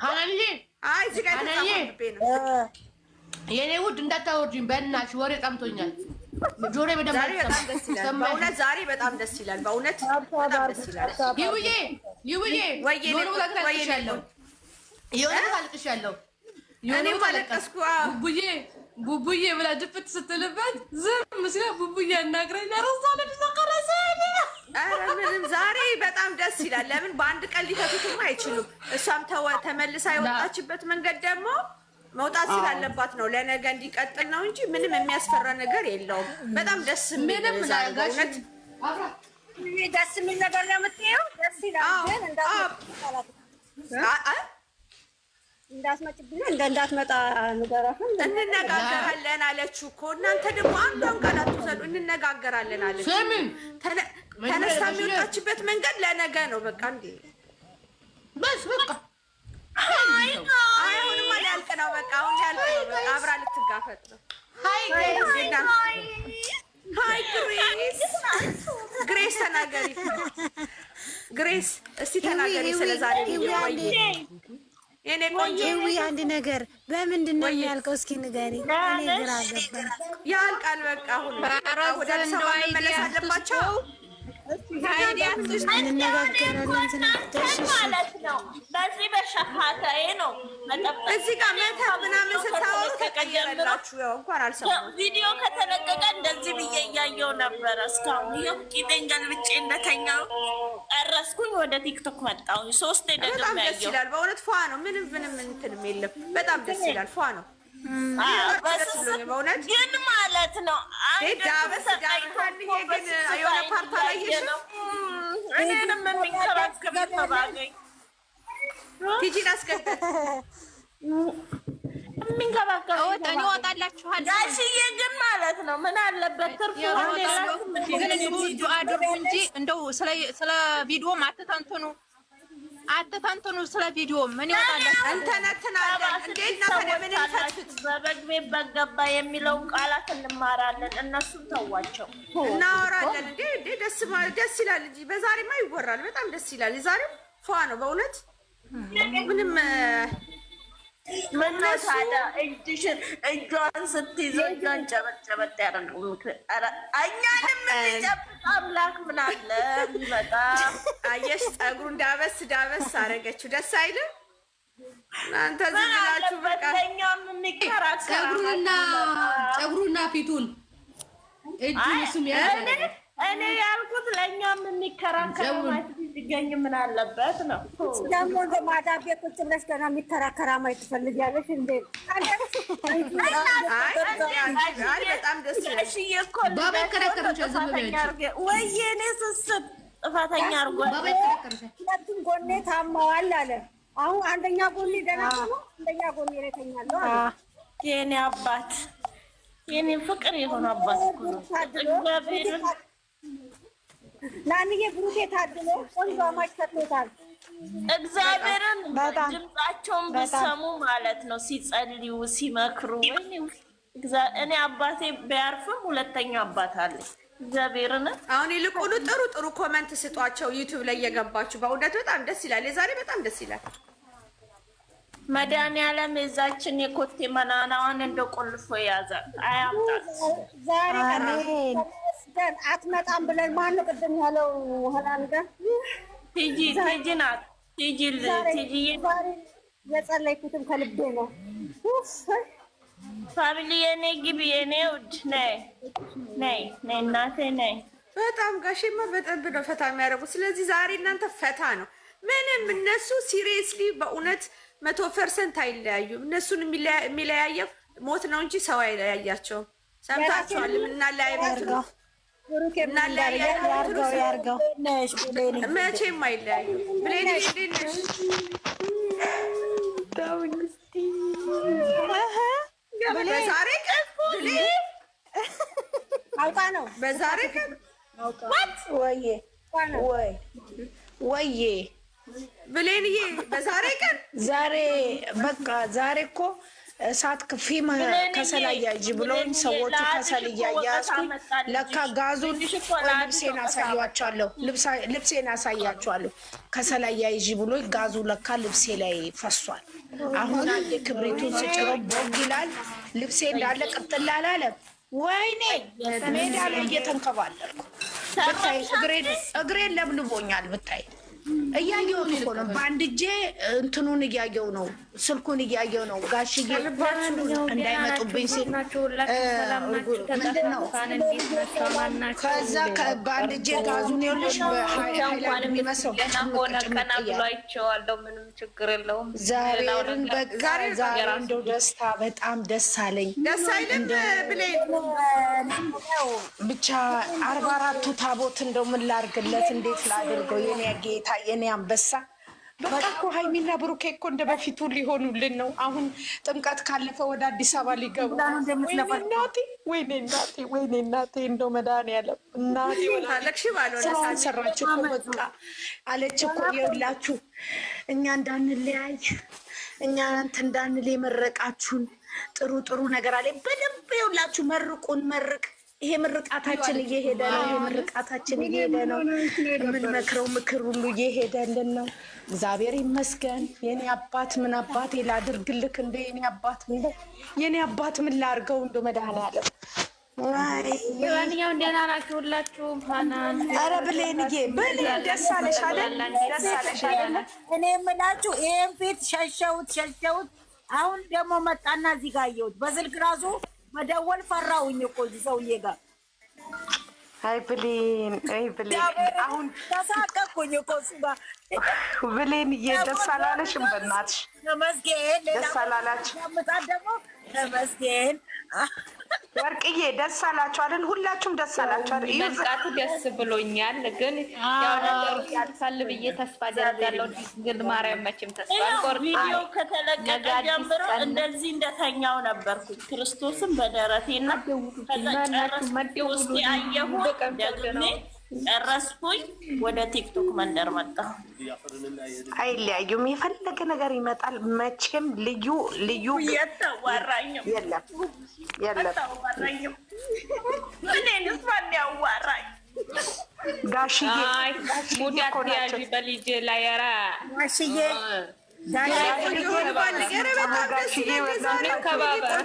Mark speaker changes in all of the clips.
Speaker 1: ሀናንዬ
Speaker 2: አይ እዚህ ጋር ተጻፈብኝ ነው
Speaker 1: የኔ ውድ እንዳታወርጂኝ በእናትሽ ወሬ ጠምቶኛል። ጆሮዬ በደንብ
Speaker 2: በጣም ደስ ይላል። በእውነት ዛሬ በጣም ደስ ይላል። በእውነት በጣም ደስ ይላል።
Speaker 1: ይውዬ የሆነ አልቅሻለሁ።
Speaker 2: እኔም አለቀስኩ።
Speaker 1: ቡቡዬ ብላ ድፍት ስትልበት ዝም ሲላ ቡቡዬ አናግረኝ ረሳለ ተቀረሰ።
Speaker 2: ምንም ዛሬ በጣም ደስ ይላል። ለምን በአንድ ቀን ሊፈቱትም አይችሉም። እሷም ተመልሳ የወጣችበት መንገድ ደግሞ መውጣት ስላለባት ነው። ለነገ እንዲቀጥል ነው እንጂ ምንም የሚያስፈራ ነገር የለውም። በጣም ደስ የሚል
Speaker 3: ደስ የሚል ነገር ነው የምትይው። ደስ ይላል። ግን እንዳትመጭብኝ እንዳትመጣ ንገራት።
Speaker 2: እንነጋገራለን አለችው እኮ እናንተ ደግሞ አንዷን ቃል አትውሰዱ። እንነጋገራለን አለች። ተነስታ የሚወጣችበት መንገድ ለነገ ነው። በቃ እንዴ
Speaker 1: በስ በቃ
Speaker 2: አሁንማ ሊያልቅ ነው። በቃ አሁን ሊያልቅ ነው። በቃ አብራ ልትጋፈጥ ነው። ሃይ ግሬስ ተናገሪ። ግሬስ እስቲ ተናገሪ ስለዛሬ የኔ ቆንጆ።
Speaker 4: አንድ ነገር በምንድን ነው የሚያልቀው? እስኪ ንገሪ። እኔ ግራ ገባኝ።
Speaker 2: ያልቃል በቃ አሁን ወደ አዲስ አበባ መመለስ አለባቸው።
Speaker 3: ማለት ነው። በዚህ በሸፋታዬ ነው
Speaker 2: እዚህ ጋር መተት ምናምን ስታወሩ ተቀየረላችሁ። ያው እንኳን አልሰማሁም።
Speaker 3: ቪዲዮ ከተለቀቀ እንደዚህ ብዬ እያየው ነበረ። እስካሁን ይኸው ቂጤን ገልብጬ እንደተኛው ቀረስኩኝ። ወደ ቲክቶክ መጣሁ። 3 ደግሞ
Speaker 2: በጣም ደስ ይላል። በእውነት ፏ ነው። ምንም እንትንም የለም። በጣም ደስ ይላል። ፏ ነው። በእውነት
Speaker 3: ግን ማለት ነው
Speaker 2: የሆነ ፓርታ ላይ
Speaker 3: እኔንም የሚንከባከብ ባገኝ
Speaker 2: ቲጂን አስገድድ
Speaker 3: የሚንከባከብ
Speaker 5: እኔ እወጣላችኋለሁ።
Speaker 3: ጋሽዬ ግን ማለት ነው ምን አለበት ትርፍ
Speaker 5: አድርጉ እንጂ እንደው ስለ ቪዲዮ አትተንትኑ። ስለ ቪዲዮ ምን ይወጣላችሁ?
Speaker 2: እንተነትናለን። እንዴት ነው ምን እንፈትፍት?
Speaker 3: በበግቤ በገባ የሚለውን ቃላት እንማራለን። እነሱም ተዋቸው
Speaker 2: እናወራለን። እንዴ ደስ ይላል እንጂ በዛሬማ ይወራል። በጣም ደስ ይላል። ዛሬው ፏ ነው በእውነት ምንም
Speaker 3: ምነው ታዲያ እጇን ስትይዘው እጇን ጨበጨበጥ ያደረገው እኛንም እንጨብጥ። አምላክ ምን አለ ቢመጣ
Speaker 2: አየሽ፣ ፀጉሩን ዳበስ አደረገችው። ደስ አይልም? እናንተ ዝም ብላችሁ በቃ
Speaker 3: ለእኛም እንከራከራለን።
Speaker 1: ፀጉሩና ፊቱን እጁን ስም ያዘ።
Speaker 3: እኔ ያልኩት ለእኛም እንከራከር ማለት ሲገኝ ምን አለበት ነው።
Speaker 4: ደግሞ ማዳ ቤት ቁጭ ብለሽ ገና የሚከራከራ ማየት ትፈልጊያለሽ እንዴ?
Speaker 2: አይ በጣም ደስ ይላል።
Speaker 3: ወይኔ ስስት ጥፋተኛ አድርጓል።
Speaker 4: ሁለቱም ጎኔ ታማዋል አለ። አሁን አንደኛ ጎኔ ደህና ነው፣ አንደኛ ጎኔ ተኛለሁ አለ።
Speaker 3: የኔ አባት የኔ ፍቅር የሆነ አባት እኮ ነው።
Speaker 4: ናንዬ ብሩኬ ታድሎ ቆንጆ አማች ሰጥቶታል።
Speaker 3: እግዚአብሔርን ድምጻቸውን ብትሰሙ ማለት ነው ሲጸልዩ ሲመክሩ። እኔ አባቴ ቢያርፍም ሁለተኛ አባት አለ። እግዚአብሔርን
Speaker 2: አሁን ይልቁኑ ጥሩ ኮመንት ስጧቸው ዩቲዩብ ላይ እየገባችሁ። በእውነት በጣም ደስ ይላል። የዛሬ በጣም ደስ ይላል።
Speaker 3: መድኃኒዓለም የዛችን የኮቴ መናናዋን እንደ ቆልፎ ያዛል። አያምጣት
Speaker 4: ዛሬ ቀን አትመጣም ብለን ማነው ቅድም ያለው? ሆናን ጋር
Speaker 3: ቲጂ ናት። ቲጂ
Speaker 4: የጸለይኩትም ከልቤ ነው።
Speaker 3: ፋሚሊ የኔ ግቢ የኔ ውድ ነይ እናቴ ነይ።
Speaker 2: በጣም ጋሼማ በጣም ነው ፈታ የሚያደርጉት። ስለዚህ ዛሬ እናንተ ፈታ ነው። ምንም እነሱ ሲሪየስሊ በእውነት 100% አይለያዩም። እነሱን የሚለያየው ሞት ነው እንጂ ሰው አይለያያቸውም። ሰምታችኋል? መቼም አይለያዩም። ብሌን እንዴት ነሽ? በዛሬ ቀን
Speaker 4: አውቃ ነው።
Speaker 2: በዛሬ ቀን
Speaker 4: ወይዬ
Speaker 2: ብሌንዬ በዛሬ ቀን
Speaker 6: ዛሬ በቃ ዛሬ እኮ እሳት ክፊም ከሰል አያይዥ ብሎኝ ሰዎቹ ከሰል እያያዝኩኝ ለካ ጋዙን ልብሴን አሳያቸዋለሁ። ልብሴን አሳያቸዋለሁ። ከሰል አያይዥ ብሎኝ ጋዙ ለካ ልብሴ ላይ ፈሷል። አሁን አንዴ ክብሪቱን ስጭረው ቦግ ይላል። ልብሴ እንዳለ ቅጥል አላለም። ወይኔ ሜዳ ላይ እየተንከባለልኩ ብታይ እግሬን ለብልቦኛል ብታይ። እያየሁት እኮ ነው። በአንድ እጄ እንትኑን እያየው ነው፣ ስልኩን እያየው ነው። ጋሽዬ እንዳይመጡብኝ ሲል ምንድን ነው ከዛ በአንድ እጄ ጋዙን ይኸውልሽ በሀይላንድ የሚመስለው
Speaker 5: ምንም ችግር የለውም።
Speaker 6: ዛሬርን በቃ ዛሬ እንደው ደስታ በጣም ደስ አለኝ።
Speaker 2: ደስ አይልም ብለኝ
Speaker 6: ብቻ 44ቱ ታቦት እንደው ምን ላድርግለት? እንዴት ላድርገው? የኔ ጌታ የኔ አንበሳ በቃ እኮ ሀይሚና ብሩኬ እኮ እንደ በፊቱ ሊሆኑልን ነው። አሁን ጥምቀት ካለፈ ወደ አዲስ አበባ ሊገቡ። ወይኔ እናቴ እንደው መድኃኒዓለም እናቴ ስራዋን ሰራች እኮ በቃ አለች እኮ የሁላችሁ እኛ እንዳንለያይ እኛ እንትን እንዳንል የመረቃችሁን ጥሩ ነገር አለ። በደንብ የሁላችሁ መርቁን መርቅ። ይሄ ምርቃታችን እየሄደ ነው። ይሄ ምርቃታችን እየሄደ ነው። የምንመክረው ምክር ሁሉ እየሄደልን ነው። እግዚአብሔር ይመስገን። የኔ አባት ምን አባቴ ላድርግልክ? እንደ የኔ አባት ምን ላድርገው? እንደ መድኃኒዓለም
Speaker 7: ለማንኛውም ደህና ናችሁ ሁላችሁም?
Speaker 6: ኧረ ብሌንዬ ብሌን ደስ አለሽ አይደል? ደስ አለሽ አይደል?
Speaker 4: እኔ የምላችሁ ይሄን ፊት ሸሸውት። አሁን ደግሞ መጣና እዚህ ጋር አየሁት። በስልክ ራሱ መደወል ፈራሁኝ እኮ እዚህ ሰውዬ ጋር።
Speaker 6: አይ ብሌን አሁን
Speaker 4: ተሳቀቅኩኝ እኮ እሱ ጋር።
Speaker 6: ብሌንዬ ደስ አላለሽም? በእናትሽ
Speaker 4: ተመስገን።
Speaker 6: ደስ አላላችሁ?
Speaker 4: ምጣት ደግሞ ተመስገን።
Speaker 6: ወርቅዬ ደስ አላችሁ አይደል? ሁላችሁም ደስ አላችሁ አይደል?
Speaker 7: መምጣቱ ደስ ብሎኛል፣ ግን ያው ነገሩ ያልፋል ብዬ ተስፋ አደርጋለሁ። ድንግል ማርያም መቼም ተስፋ አልቆርጥም።
Speaker 3: ቪዲዮ ከተለቀቀ ጀምሮ እንደዚህ እንደተኛው ነበርኩ። ክርስቶስን በደረቴና ከዛ ውስጥ ያየሁ ደግሜ ጨረስኩኝ። ወደ ቲክቶክ መንደር መጣሁ።
Speaker 6: አይለያዩም። የፈለገ ነገር ይመጣል። መቼም ልዩ
Speaker 3: የተዋራኝም
Speaker 6: የለም።
Speaker 3: እኔንስ ማን ያዋራኝ?
Speaker 6: ጋሽዬ
Speaker 7: ሙዳት ያዥ በልጄ ላይ ኧረ
Speaker 4: ጋሽዬ
Speaker 7: እንከባበር።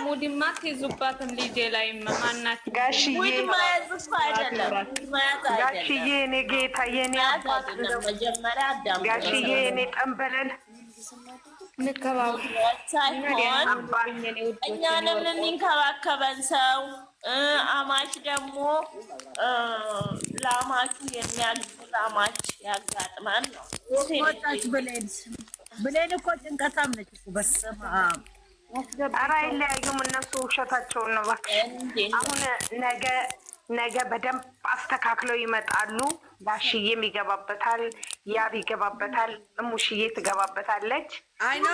Speaker 7: ሙድማ ትይዙባትም ልጄ ላይ ማናት?
Speaker 6: ጋሽዬ እኔ ጌታ የኔ አባት ጋሽዬ እኔ ጠንበለል
Speaker 3: ሳይሆን እኛንም የሚንከባከበን ሰው አማች ደግሞ ለአማቹ የሚያግዝ አማች ያጋጥማል ነው።
Speaker 4: ወጣች ብሌን እኮ ጭንቀታም ነች እኮ። በስመ አብ
Speaker 6: ኧረ አይለያዩም እነሱ ውሸታቸውን ነው እባክሽ። አሁን ነገ በደንብ አስተካክለው ይመጣሉ። ጋሽዬም ይገባበታል፣ ያብ ይገባበታል፣ እሙሽዬ ትገባበታለች።
Speaker 2: አይ ኖ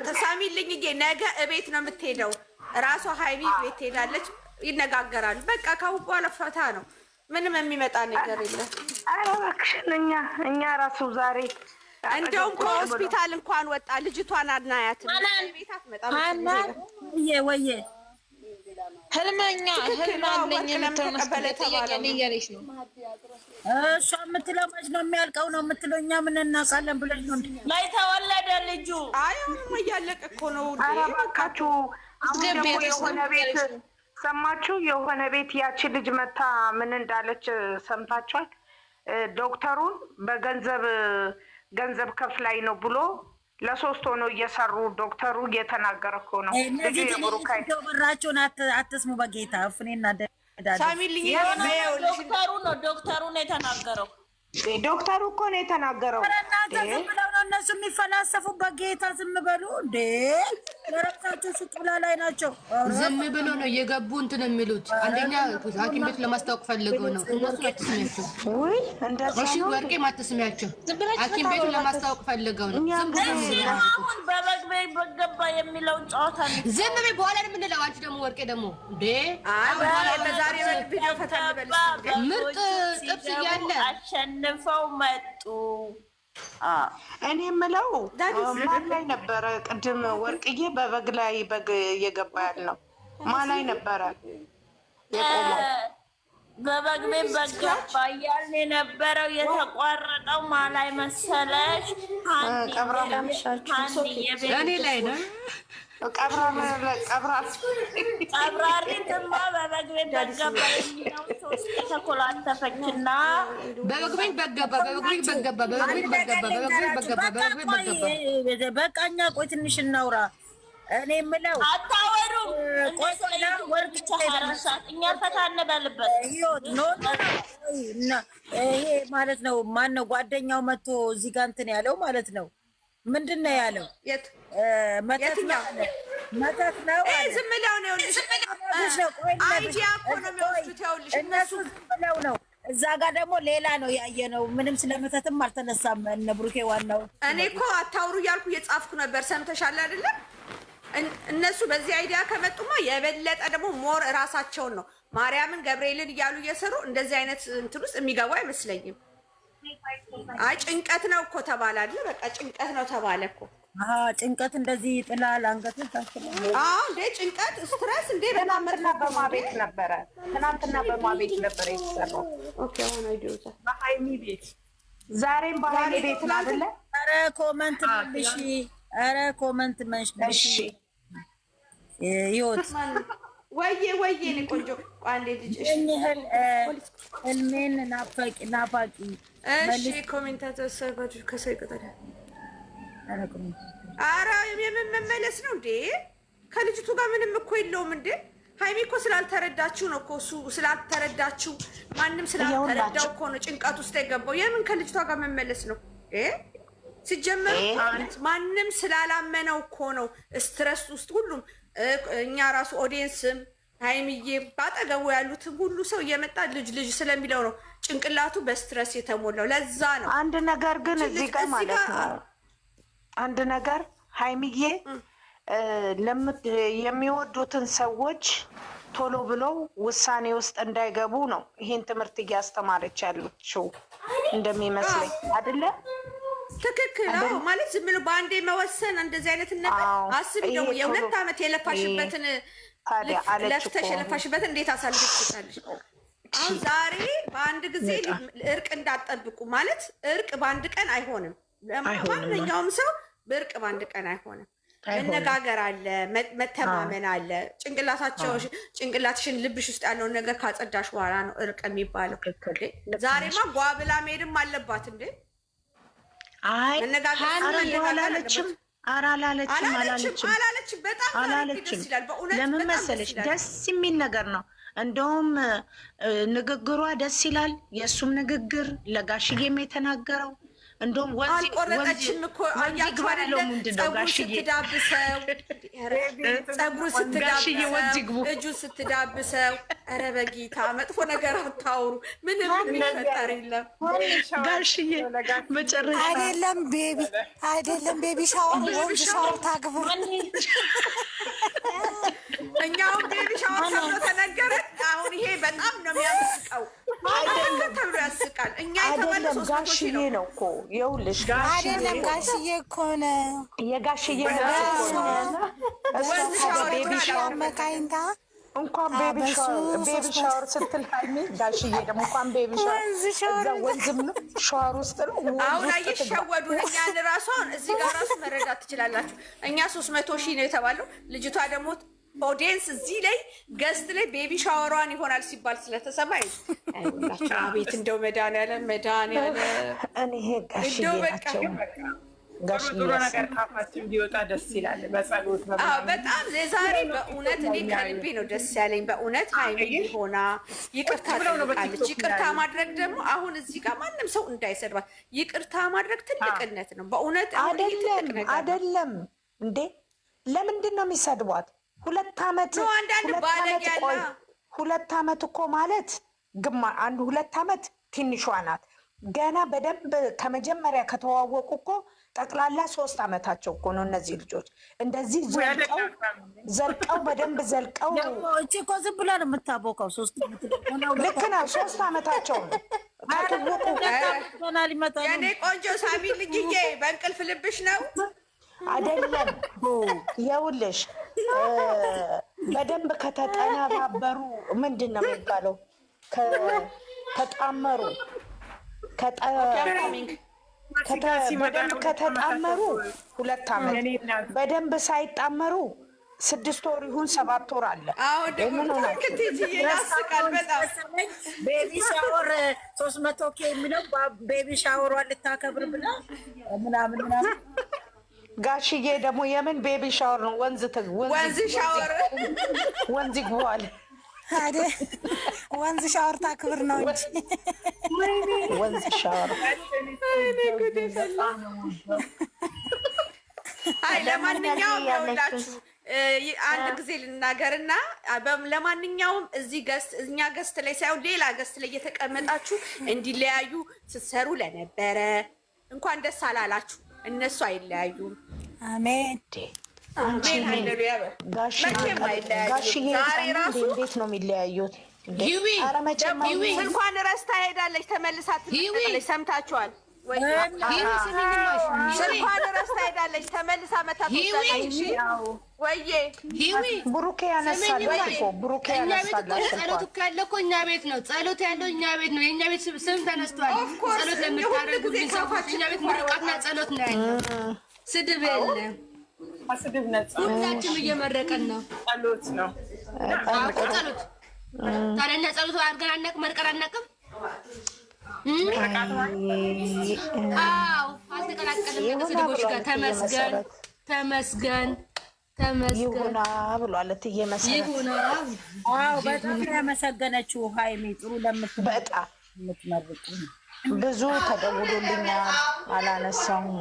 Speaker 2: ተሳሚልኝ እ ነገ እቤት ነው የምትሄደው። እራሷ ሀይሚ ቤት ትሄዳለች፣ ይነጋገራሉ። በቃ ካሁን በኋላ ፈታ ነው። ምንም የሚመጣ ነገር የለም።
Speaker 6: ኧረ እባክሽን እኛ ራሱ ዛሬ
Speaker 2: እንደውም ከሆስፒታል እንኳን ወጣ ልጅቷን አናያትም። ቤት አትመጣም።
Speaker 4: ወየ
Speaker 5: ህልመኛ ህልማለኝ የምትመሰለኝ እያለች ነው
Speaker 4: እሷ የምትለው። መች ነው የሚያልቀው ነው የምትለው። እኛ ምን እናውቃለን ብለሽ ነው
Speaker 3: ላይ ተወለደ ልጁ።
Speaker 2: አይ አሁን እያለቀ እኮ ነው።
Speaker 6: ኧረ እባካችሁ አሁን ደግሞ የሆነ ቤት ሰማችሁ? የሆነ ቤት ያቺ ልጅ መታ ምን እንዳለች ሰምታችኋል? ዶክተሩን ገንዘብ ከፍላይ ነው ብሎ ለ3 ሆነው እየሰሩ ዶክተሩ እየተናገረ እኮ ነው።
Speaker 4: እነዚህ ብራቸውን አትስሙ በጌታ እፍኔና
Speaker 2: ሳሚልኝ
Speaker 3: ዶክተሩ ነው የተናገረው።
Speaker 6: ዶክተሩ እኮ ነው የተናገረው።
Speaker 4: ዝም ብለው ነው እነሱ የሚፈላሰፉ። በጌታ ዝም በሉ እንዴ! ለረብታቸው ሽጡላ ላይ ናቸው።
Speaker 1: ዝም ብሎ ነው እየገቡ እንትን የሚሉት። አንደኛ ሐኪም ቤት ለማስታወቅ ፈልገው ነው። እነሱ አትስሚያቸው። እሺ ወርቄ አትስሚያቸው። ሐኪም ቤቱ ለማስታወቅ ፈልገው ነው። ዝም ብሎ
Speaker 3: አሁን በመግቢያ በገባ የሚለውን ጨዋታ
Speaker 1: ዝም ብሎ በኋላ የምንለው። አንቺ ደግሞ ወርቄ ደግሞ እንዴ
Speaker 2: ለዛሬ ቪዲዮ ፈታ ልበልሽ።
Speaker 1: ምርጥ ጥብስ እያለ
Speaker 3: አሸንፈው መጡ።
Speaker 6: እኔ የምለው ማን ላይ ነበረ ቅድም ወርቅዬ በበግ ላይ በግ እየገባ ያልነው ማን ላይ ነበረ የቆመው?
Speaker 3: በበግ ቤት በገባ እያልን የነበረው የተቋረጠው ማን ላይ መሰለሽ?
Speaker 1: እኔ ላይ ነው።
Speaker 3: ቀብራሪትማ በበግ ቤት በገባ የሚለው ሶስት ተኮላተፈችና
Speaker 1: በበግ ቤት በገባ
Speaker 4: በቃኛ። ቆይ ትንሽ እናውራ። እኔ የምለው
Speaker 3: አታወሩም። እኛ ፈታ እንበልበት።
Speaker 4: ይሄ ማለት ነው ማነው ጓደኛው መጥቶ እዚህ ጋር እንትን ያለው ማለት ነው። ምንድን ነው ያለው? መተት ነው አለ። መተት ነው አለ።
Speaker 2: ዝም ብለው ነው አይዲያ እኮ ነው የሚወስዱት። ይኸውልሽ
Speaker 4: እነሱ ዝም ብለው ነው። እዛ ጋር ደግሞ ሌላ ነው ያየነው። ምንም ስለመተትም አልተነሳም። እነ ብሩኬ ዋናው
Speaker 2: እኔ እኮ አታውሩ እያልኩ እየጻፍኩ ነበር። ሰምተሻል አይደለም? እነሱ በዚህ አይዲያ ከመጡማ የበለጠ ደግሞ ሞር እራሳቸውን ነው ማርያምን ገብርኤልን እያሉ እየሰሩ እንደዚህ አይነት እንትን ውስጥ የሚገቡ አይመስለኝም። አይ ጭንቀት ነው እኮ ተባለ አይደል? በቃ ጭንቀት ነው ተባለ እኮ።
Speaker 4: ጭንቀት እንደዚህ ይጥላል አንገትን ታስላል።
Speaker 2: እንዴ ጭንቀት ስትረስ እንዴ
Speaker 6: ትናንትና በማቤት ነበረ የተሰራው።
Speaker 2: ኦኬ አሁን አይዲዮታ
Speaker 6: በሃይሚ ቤት ዛሬም በሃይሚ ቤት ነው አይደለ?
Speaker 4: ኧረ ኮመንት መልሽ፣ ኧረ ኮመንት መልሽ። ይወት
Speaker 2: ወይዬ እኔ ቆንጆ ቋንዴ ልጅ
Speaker 4: ህልሜን ናፋቂ
Speaker 2: እሺ ኮሜንታተር ሰባቱ ከሰው ይቀጣል። ኧረ የምን መመለስ ነው እንዴ? ከልጅቱ ጋር ምንም እኮ የለውም እንዴ። ሃይሚ እኮ ስላልተረዳችሁ ነው እኮ እሱ ስላልተረዳችሁ ማንም ስላልተረዳው እኮ ነው ጭንቀት ውስጥ የገባው። የምን ከልጅቷ ጋር መመለስ ነው? ሲጀመር ማንም ስላላመነው እኮ ነው ስትረስ ውስጥ ሁሉም እኛ ራሱ ኦዲየንስም ሃይሚዬ ባጠገቡ ያሉትም ሁሉ ሰው እየመጣ ልጅ ስለሚለው ነው ጭንቅላቱ በስትረስ የተሞላው። ለዛ ነው
Speaker 6: አንድ ነገር ግን እዚህ ጋር ማለት ነው አንድ ነገር ሃይሚዬ የሚወዱትን ሰዎች ቶሎ ብለው ውሳኔ ውስጥ እንዳይገቡ ነው ይሄን ትምህርት እያስተማረች ያለችው እንደሚመስለኝ አይደለ?
Speaker 2: ትክክል ነው ማለት ዝም ብሎ በአንዴ መወሰን እንደዚህ አይነት ነገር አስቢ። ደግሞ የ2 ዓመት የለፋሽበትን ለፍተሽ የለፋሽበትን እንዴት አሳልፈሽ ትችላለሽ? አሁን ዛሬ በአንድ ጊዜ እርቅ እንዳትጠብቁ ማለት እርቅ በአንድ ቀን አይሆንም። ማንኛውም ሰው በእርቅ በአንድ ቀን አይሆንም። መነጋገር አለ፣ መተማመን አለ። ጭንቅላትሽን ልብሽ ውስጥ ያለውን ነገር ካጸዳሽ በኋላ ነው እርቅ የሚባለው። ዛሬማ ጓብላ መሄድም አለባት እንዴ?
Speaker 6: አይ
Speaker 2: አላለችም። በጣም ደስ ይላል በእውነት።
Speaker 6: ለምን መሰለሽ ደስ የሚል ነገር ነው። እንደውም ንግግሯ ደስ ይላል። የእሱም ንግግር ለጋሽዬም የተናገረው እንደውም
Speaker 2: አልቆረጠችም እኮ አያችሁ አይደለ? ጸጉሩ ስትዳብሰው እጁ ስትዳብሰው፣ ኧረ በጌታ መጥፎ ነገር አታውሩ። ምንም የሚፈጠር የለም
Speaker 6: ጋሽዬ። መጨረሻ
Speaker 4: አይደለም ቤቢ ሻወር ታግቡ።
Speaker 2: እኛውም ቤቢ ሻወር ተብሎ ተነገረን። አሁን ይሄ በጣም ነው የሚያስቀው። አይደለም ተብሎ ያስቃል። እኛ የተመለሰው
Speaker 6: ጋሽዬ ነው እኮ ይኸውልሽ፣
Speaker 4: አይደለም ጋሽዬ እኮ ነው
Speaker 6: የጋሽዬ ቤቢ ሻወር መካይንታ እንኳን ቤቢ ሻወር ስትል ሃይሚ ጋሽዬ ደግሞ እንኳን ቤቢ ሻወር ወንዝም ነው ሻወር ውስጥ ነው።
Speaker 2: አሁን አይሸወዱ። እኛን ራሱ አሁን እዚህ ጋር ራሱ መረዳት ትችላላችሁ። እኛ 300,000 ነው የተባለው። ልጅቷ ደግሞ ኦዲየንስ እዚህ ላይ ገስት ላይ ቤቢ ሻወሯን ይሆናል ሲባል ስለተሰማ አይሁላችሁ። አቤት እንደው መድኃኒዓለም
Speaker 6: እኔ ጋሽዬ ናቸው።
Speaker 8: ጥሩ ነገር ካፋችን ቢወጣ ደስ ይላል። በጸሎት
Speaker 2: በጣም የዛሬ በእውነት እኔ ከልቤ ነው ደስ ያለኝ። በእውነት ሃይሚ ሆና ይቅርታ ጠይቃለች። ይቅርታ ማድረግ ደግሞ አሁን እዚህ ጋር ማንም ሰው እንዳይሰድባት ይቅርታ ማድረግ ትልቅነት ነው በእውነት።
Speaker 6: አይደለም እንዴ? ለምንድን ነው የሚሰድቧት? 2 ዓመት
Speaker 2: ነው አንዳንድ ባለግ ያለ
Speaker 6: 2 ዓመት እኮ ማለት አንድ 2 ዓመት ትንሿ ናት። ገና በደንብ ከመጀመሪያ ከተዋወቁ እኮ ጠቅላላ 3 ዓመታቸው እኮ ነው እነዚህ ልጆች። እንደዚህ ዘልቀው በደንብ ዘልቀው
Speaker 4: እቺ እኮ ዝም ብላ ነው የምታቦካው። 3 ዓመት
Speaker 6: ልክ ነው። 3 ዓመታቸው ነው
Speaker 2: የኔ ቆንጆ ሳሚ ልጅዬ በእንቅልፍ ልብሽ ነው
Speaker 6: አይደለም? ይኸውልሽ በደንብ ከተጠናባበሩ ምንድን ነው የሚባለው? ከተጣመሩ በደንብ ከተጣመሩ 2 ዓመት፣ በደንብ ሳይጣመሩ 6 ወር ይሁን 7 ወር አለ።
Speaker 2: ያስቃል በጣም።
Speaker 4: ቤቢ ሻወር 300K የሚለው ቤቢ ሻወሯን ልታከብር ብላ ምናምን
Speaker 6: ጋሽዬ ደግሞ የምን ቤቢ ሻወር ነው? ወንዝ
Speaker 2: ሻወር
Speaker 6: ወንዝ ይግባል
Speaker 4: አይደል? ወንዝ ሻወር ታክብር ነው እንጂ
Speaker 6: ወንዝ ሻወር።
Speaker 2: አይ ለማንኛውም ያውላችሁ አንድ ጊዜ ልናገርና ለማንኛውም እኛ ገስት ላይ ሳይሆን ሌላ ገስት ላይ እየተቀመጣችሁ እንዲለያዩ ስትሰሩ ለነበረ እንኳን ደስ አላላችሁ። እነሱ አይለያዩም።
Speaker 4: አሜን
Speaker 2: አሜን። ሃሌሉያ።
Speaker 6: ጋሽዬ እንዴት ነው የሚለያዩት?
Speaker 2: እንኳን ረስታ ሄዳለች ተመልሳ ትመጣለች። ሰምታችኋል ወይ? ስልኳን ረስታ ሄዳለች ተመልሳ መታ ትመጣለች። ወይዬ
Speaker 6: ብሩኬ ያነሳል እኮ ብሩኬ ያነሳል።
Speaker 1: ጸሎት እኮ ያለው እኮ እኛ ቤት ነው። ጸሎት ያለው እኛ ቤት ነው። የእኛ ቤት ስም ተነስቷል። ጸሎት ለምታደርጉልኝ ሰዎች እኛ ቤት ምርቃትና ጸሎት ነው ያለው። ስድብ የለም።
Speaker 8: ስድብ ነፃ
Speaker 1: ሁላችንም እየመረቀን ነው።
Speaker 8: ጸሎት ነው።
Speaker 1: ጸሎት ታዲያ እኛ ጸሎት አድርገን አናውቅም? መርቀን አናውቅም? አዎ አልተቀላቀልም ከስድቦች ጋር። ተመስገን ተመስገን
Speaker 6: ይሁና ብሏል። እትዬ መሰረት
Speaker 1: ይሁና።
Speaker 4: አዎ በጣም ያመሰገነችው ሃይሚ ጥሩ
Speaker 6: በጣም ብዙ ተደውሎልኛል፣ አላነሳሁም።